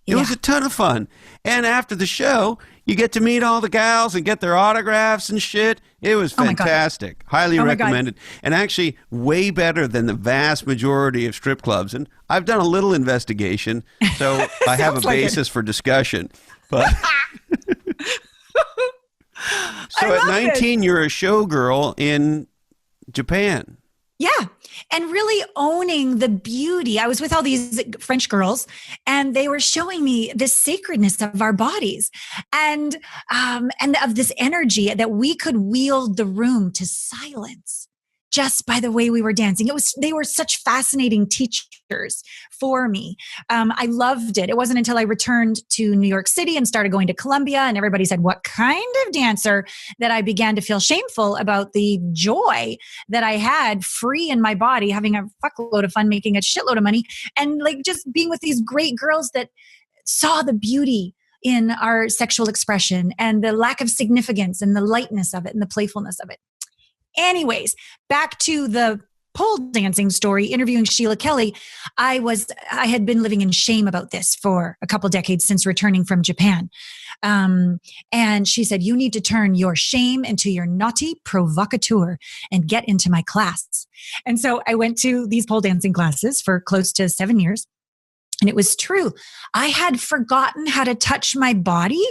It was a ton of fun. And after the show, you get to meet all the gals and get their autographs and shit. It was fantastic. Highly recommended. And actually way better than the vast majority of strip clubs. And I've done a little investigation, so I have a basis for discussion. But so at 19, you're a showgirl in Japan. Yeah. And really owning the beauty. I was with all these French girls and they were showing me this sacredness of our bodies and of this energy that we could wield the room to silence just by the way we were dancing. They were such fascinating teachers for me. I loved it. It wasn't until I returned to New York City and started going to Columbia and everybody said, what kind of dancer, that I began to feel shameful about the joy that I had free in my body, having a fuckload of fun, making a shitload of money, and like just being with these great girls that saw the beauty in our sexual expression and the lack of significance and the lightness of it and the playfulness of it. Anyways, back to the pole dancing story, interviewing Sheila Kelly. I had been living in shame about this for a couple decades since returning from Japan. And she said, you need to turn your shame into your naughty provocateur and get into my class. And so I went to these pole dancing classes for close to 7 years. And it was true. I had forgotten how to touch my body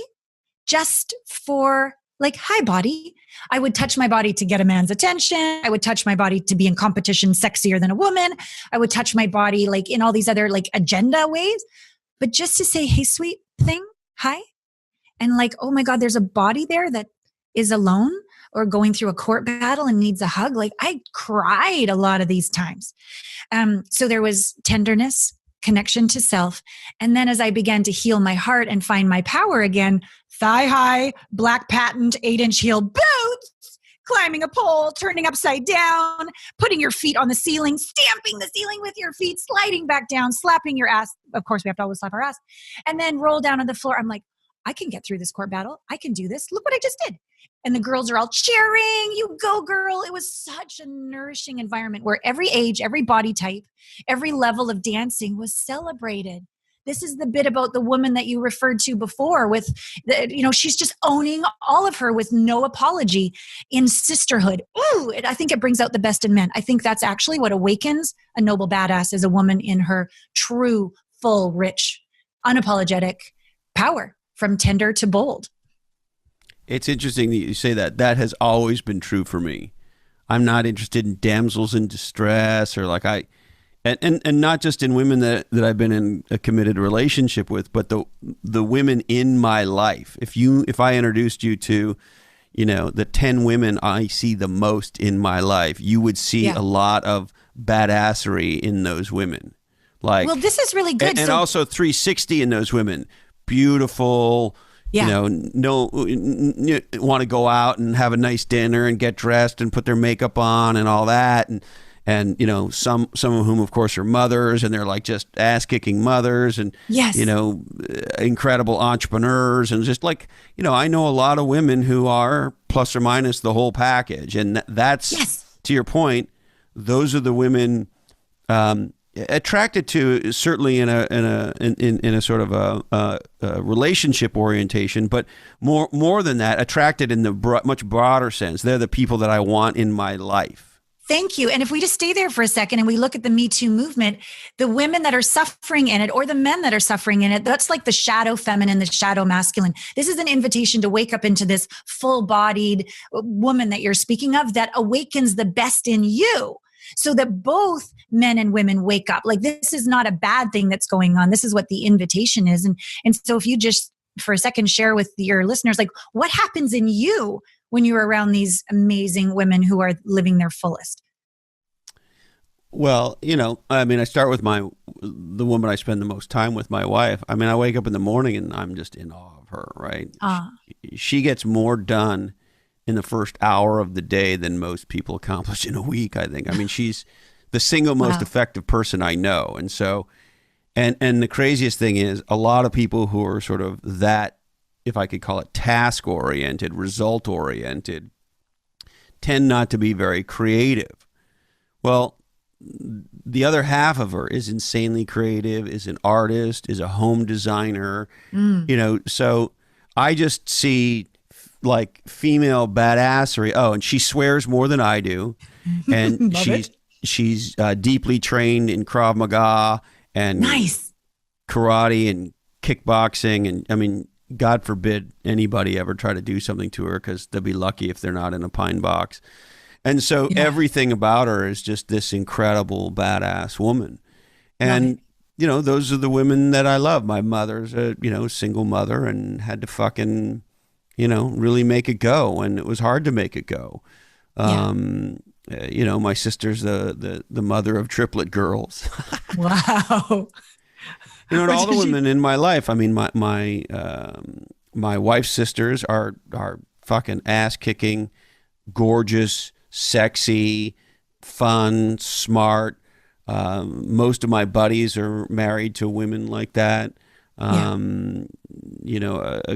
just for like, hi, body. I would touch my body to get a man's attention. I would touch my body to be in competition sexier than a woman. I would touch my body like in all these other like agenda ways. But just to say, hey, sweet thing, hi. And like, oh my God, there's a body there that is alone or going through a court battle and needs a hug. Like I cried a lot of these times. So there was tenderness, connection to self. And then as I began to heal my heart and find my power again, thigh high, black patent, 8-inch heel boots, climbing a pole, turning upside down, putting your feet on the ceiling, stamping the ceiling with your feet, sliding back down, slapping your ass. Of course, we have to always slap our ass. And then roll down on the floor. I'm like, I can get through this court battle. I can do this. Look what I just did. And the girls are all cheering. You go, girl. It was such a nourishing environment where every age, every body type, every level of dancing was celebrated. This is the bit about the woman that you referred to before with, she's just owning all of her with no apology in sisterhood. Ooh, I think it brings out the best in men. I think that's actually what awakens a noble badass as a woman in her true, full, rich, unapologetic power from tender to bold. It's interesting that you say that. That has always been true for me. I'm not interested in damsels in distress or and not just in women that I've been in a committed relationship with, but the women in my life. If I introduced you to, the 10 women I see the most in my life, you would see a lot of badassery in those women. Well, this is really good. And also 360 in those women. Beautiful, want to go out and have a nice dinner and get dressed and put their makeup on and all that. And some of whom, of course, are mothers, and they're like just ass-kicking mothers, and incredible entrepreneurs, and just like I know a lot of women who are plus or minus the whole package, and that's to your point. Those are the women attracted to, certainly in a sort of a relationship orientation, but more than that, attracted in the much broader sense. They're the people that I want in my life. Thank you. And if we just stay there for a second and we look at the Me Too movement, the women that are suffering in it or the men that are suffering in it, that's like the shadow feminine, the shadow masculine. This is an invitation to wake up into this full-bodied woman that you're speaking of that awakens the best in you so that both men and women wake up. Like, this is not a bad thing that's going on. This is what the invitation is. And so if you just for a second share with your listeners, like, what happens in you when you're around these amazing women who are living their fullest? Well, I start with the woman I spend the most time with, my wife. I wake up in the morning and I'm just in awe of her, right? She gets more done in the first hour of the day than most people accomplish in a week, I think. She's the single most effective person I know. And so, and the craziest thing is a lot of people who are sort of that, if I could call it task-oriented, result-oriented, tend not to be very creative. Well, the other half of her is insanely creative, is an artist, is a home designer, so I just see like female badassery. Oh, and she swears more than I do. And she's deeply trained in Krav Maga and karate and kickboxing. And God forbid anybody ever try to do something to her, because they'll be lucky if they're not in a pine box. And so everything about her is just this incredible badass woman. And, those are the women that I love. My mother's a, single mother and had to fucking, really make it go. And it was hard to make it go. My sister's the mother of triplet girls. Wow. And all the women in my life, my wife's sisters are fucking ass-kicking, gorgeous, sexy, fun, smart. Most of my buddies are married to women like that. A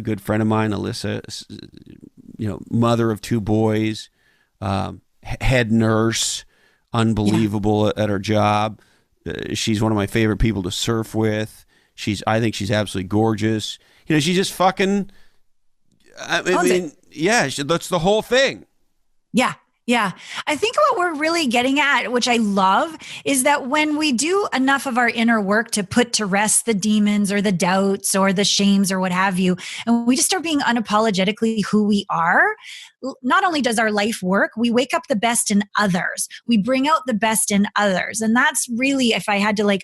good friend of mine, Alyssa, mother of 2 boys, head nurse, unbelievable at her job. She's one of my favorite people to surf with. I think she's absolutely gorgeous. She's just fucking, that's the whole thing. Yeah. Yeah. I think what we're really getting at, which I love, is that when we do enough of our inner work to put to rest the demons or the doubts or the shames or what have you, and we just start being unapologetically who we are, not only does our life work, we wake up the best in others. We bring out the best in others. And that's really, if I had to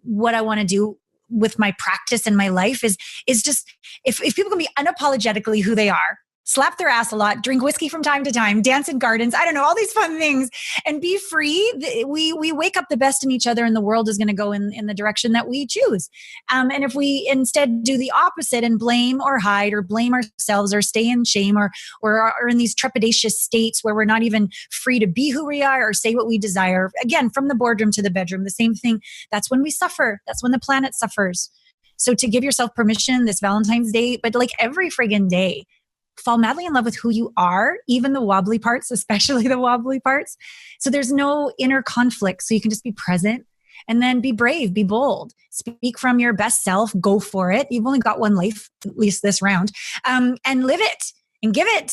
what I want to do with my practice in my life is just, if people can be unapologetically who they are, slap their ass a lot, drink whiskey from time to time, dance in gardens. I don't know, all these fun things, and be free. We wake up the best in each other, and the world is going to go in the direction that we choose. And if we instead do the opposite and blame or hide or blame ourselves or stay in shame or are in these trepidatious states where we're not even free to be who we are or say what we desire, again, from the boardroom to the bedroom, the same thing, that's when we suffer. That's when the planet suffers. So to give yourself permission this Valentine's Day, but like every friggin' day, fall madly in love with who you are, even the wobbly parts, especially the wobbly parts. So there's no inner conflict. So you can just be present and then be brave, be bold, speak from your best self, go for it. You've only got one life, at least this round, and live it and give it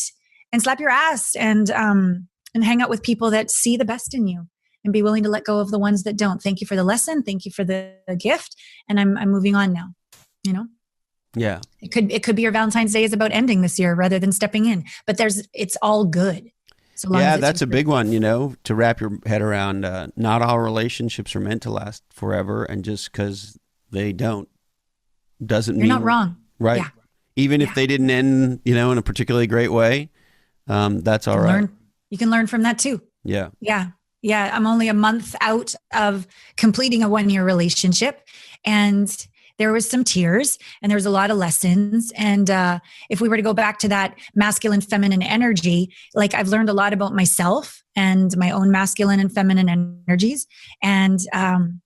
and slap your ass and hang out with people that see the best in you and be willing to let go of the ones that don't. Thank you for the lesson. Thank you for the gift. And I'm moving on now, you know? Yeah. It could be your Valentine's Day is about ending this year rather than stepping in, but it's all good. So long as that's a big one, you know, to wrap your head around. Not all relationships are meant to last forever. And just because they don't, doesn't mean you're not wrong. Right. Yeah. Even if they didn't end, you know, in a particularly great way, that's all right. You can learn from that too. Yeah. Yeah. Yeah. I'm only a month out of completing a 1-year relationship, and there was some tears and there was a lot of lessons. And if we were to go back to that masculine, feminine energy, like I've learned a lot about myself and my own masculine and feminine energies. And I'm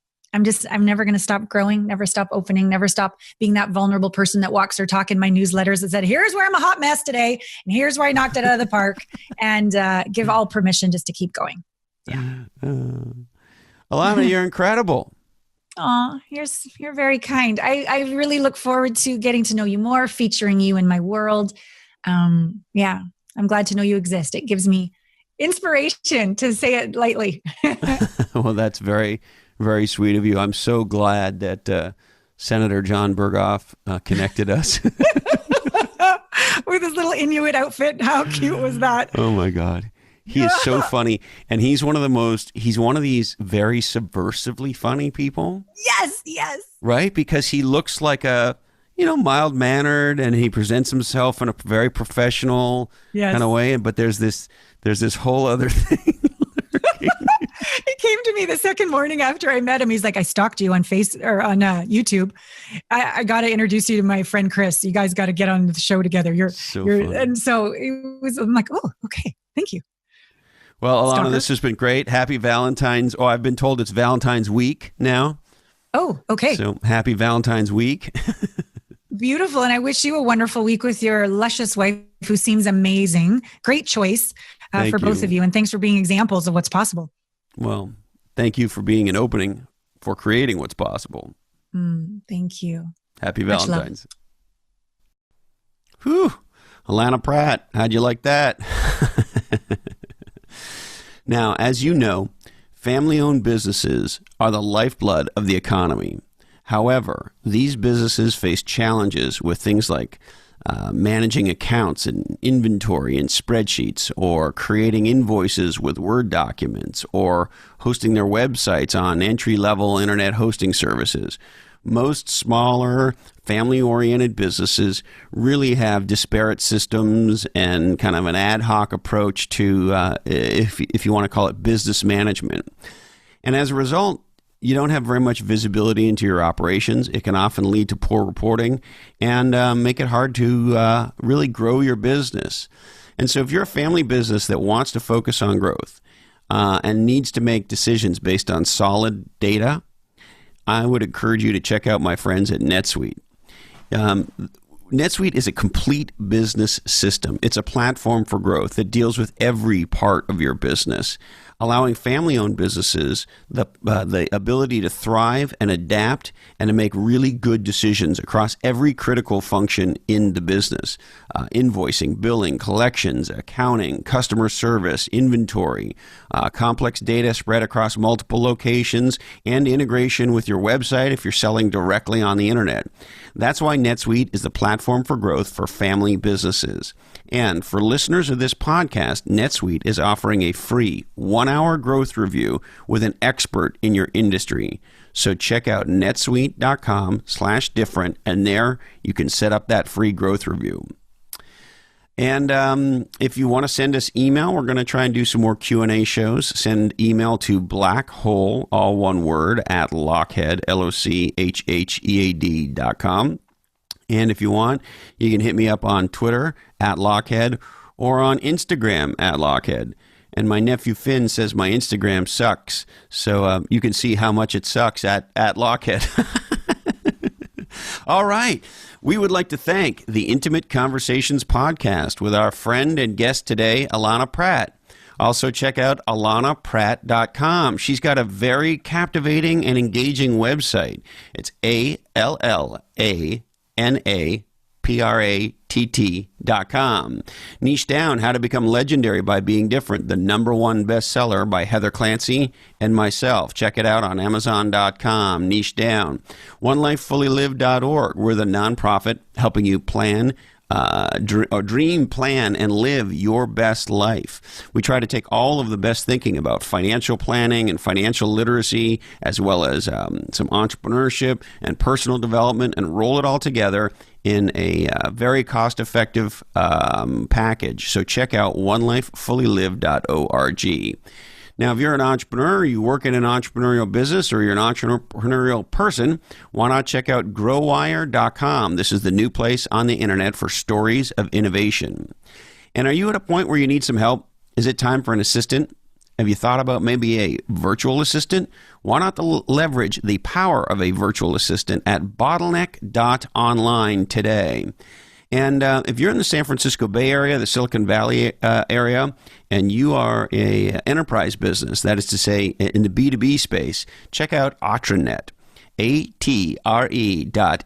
never going to stop growing, never stop opening, never stop being that vulnerable person that walks her talk in my newsletters that said, here's where I'm a hot mess today. And here's where I knocked it out of the park, and give all permission just to keep going. Yeah. Alana, you're incredible. Oh, you're very kind. I really look forward to getting to know you more, featuring you in my world. Yeah, I'm glad to know you exist. It gives me inspiration, to say it lightly. Well, that's very, very sweet of you. I'm so glad that Senator John Berghoff connected us. With his little Inuit outfit. How cute was that? Oh my God. He is so funny. And he's one of these very subversively funny people. Yes, yes. Right? Because he looks like a, mild-mannered, and he presents himself in a very professional kind of way. But there's this whole other thing. He came to me the second morning after I met him. He's like, I stalked you on YouTube. I got to introduce you to my friend Chris. You guys got to get on the show together. You're funny. And so I'm like, oh, okay. Thank you. Well, Alana, this has been great. Happy Valentine's. Oh, I've been told it's Valentine's week now. Oh, okay. So happy Valentine's week. Beautiful. And I wish you a wonderful week with your luscious wife, who seems amazing. Great choice for both of you. And thanks for being examples of what's possible. Well, thank you for being an opening for creating what's possible. Thank you. Happy Valentine's. Whew. Allana Pratt, how'd you like that? Now, as you know, family-owned businesses are the lifeblood of the economy. However, these businesses face challenges with things like managing accounts and inventory in spreadsheets, or creating invoices with Word documents, or hosting their websites on entry-level internet hosting services. Most smaller, family-oriented businesses really have disparate systems and kind of an ad hoc approach to, if you want to call it, business management. And as a result, you don't have very much visibility into your operations. It can often lead to poor reporting and make it hard to really grow your business. And so if you're a family business that wants to focus on growth and needs to make decisions based on solid data, I would encourage you to check out my friends at NetSuite. NetSuite is a complete business system. It's a platform for growth that deals with every part of your business, allowing family-owned businesses the ability to thrive and adapt and to make really good decisions across every critical function in the business. Invoicing, billing, collections, accounting, customer service, inventory, complex data spread across multiple locations, and integration with your website if you're selling directly on the internet. That's why NetSuite is the platform for growth for family businesses. And for listeners of this podcast, NetSuite is offering a free 1-hour growth review with an expert in your industry. So check out netsuite.com/different, and there you can set up that free growth review. And if you want to send us email, we're going to try and do some more Q&A shows. Send email to blackhole, all one word, at lochhead, lochhead.com. And if you want, you can hit me up on Twitter at lochhead or on Instagram at lochhead. And my nephew Finn says my Instagram sucks. So you can see how much it sucks at lochhead. All right. We would like to thank the Intimate Conversations podcast with our friend and guest today, Allana Pratt. Also, check out allanapratt.com. She's got a very captivating and engaging website. It's ALLANAPRATT.com. Niche Down, How to Become Legendary by Being Different, the #1 bestseller by Heather Clancy and myself. Check it out on Amazon.com. Niche Down. OneLifeFullyLived.org. We're the nonprofit helping you plan, dream, plan, and live your best life. We try to take all of the best thinking about financial planning and financial literacy, as well as some entrepreneurship and personal development, and roll it all together in a very cost-effective package. So check out onelifefullylived.org. Now, if you're an entrepreneur, you work in an entrepreneurial business, or you're an entrepreneurial person, why not check out growwire.com? This is the new place on the internet for stories of innovation. And are you at a point where you need some help? Is it time for an assistant? Have you thought about maybe a virtual assistant? Why not leverage the power of a virtual assistant at bottleneck.online today? And if you're in the San Francisco Bay Area, the Silicon Valley area, and you are a enterprise business, that is to say in the B2B space, check out Atranet, ATRE.net.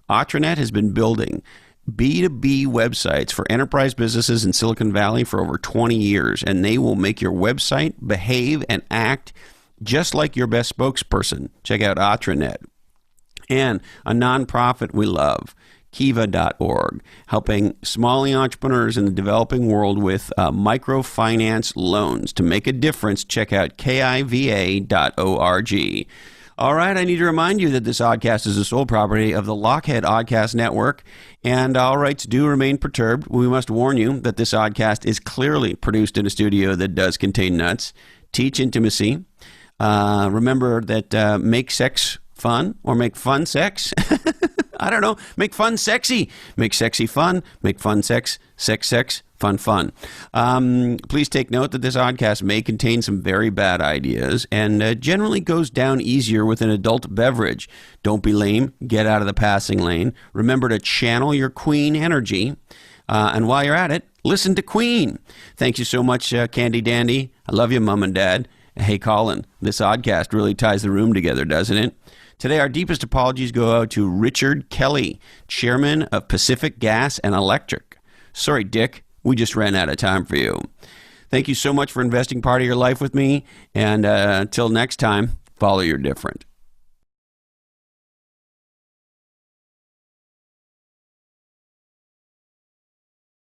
Atranet has been building B2B websites for enterprise businesses in Silicon Valley for over 20 years, and they will make your website behave and act just like your best spokesperson. Check out Atranet. And a nonprofit we love, Kiva.org, helping small entrepreneurs in the developing world with microfinance loans. To make a difference, check out kiva.org. All right, I need to remind you that this oddcast is the sole property of the Lochhead Oddcast Network, and all rights do remain perturbed. We must warn you that this oddcast is clearly produced in a studio that does contain nuts. Teach intimacy. Remember that make sex fun, or make fun sex. I don't know. Make fun sexy. Make sexy fun. Make fun sex. Sex. Fun. Please take note that this oddcast may contain some very bad ideas, and generally goes down easier with an adult beverage. Don't be lame. Get out of the passing lane. Remember to channel your Queen energy. And while you're at it, listen to Queen. Thank you so much, Candy Dandy. I love you, Mom and Dad. Hey, Colin, this oddcast really ties the room together, doesn't it? Today, our deepest apologies go out to Richard Kelly, chairman of Pacific Gas and Electric. Sorry, Dick, we just ran out of time for you. Thank you so much for investing part of your life with me, and until next time, follow your different.